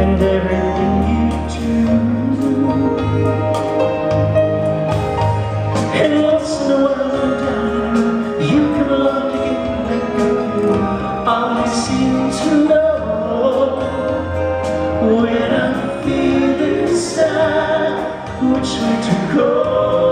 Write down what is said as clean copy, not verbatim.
and everything you do. And once in a while I'm down, you come along to get me back up here. I seem to know when I'm feeling sad which way to go.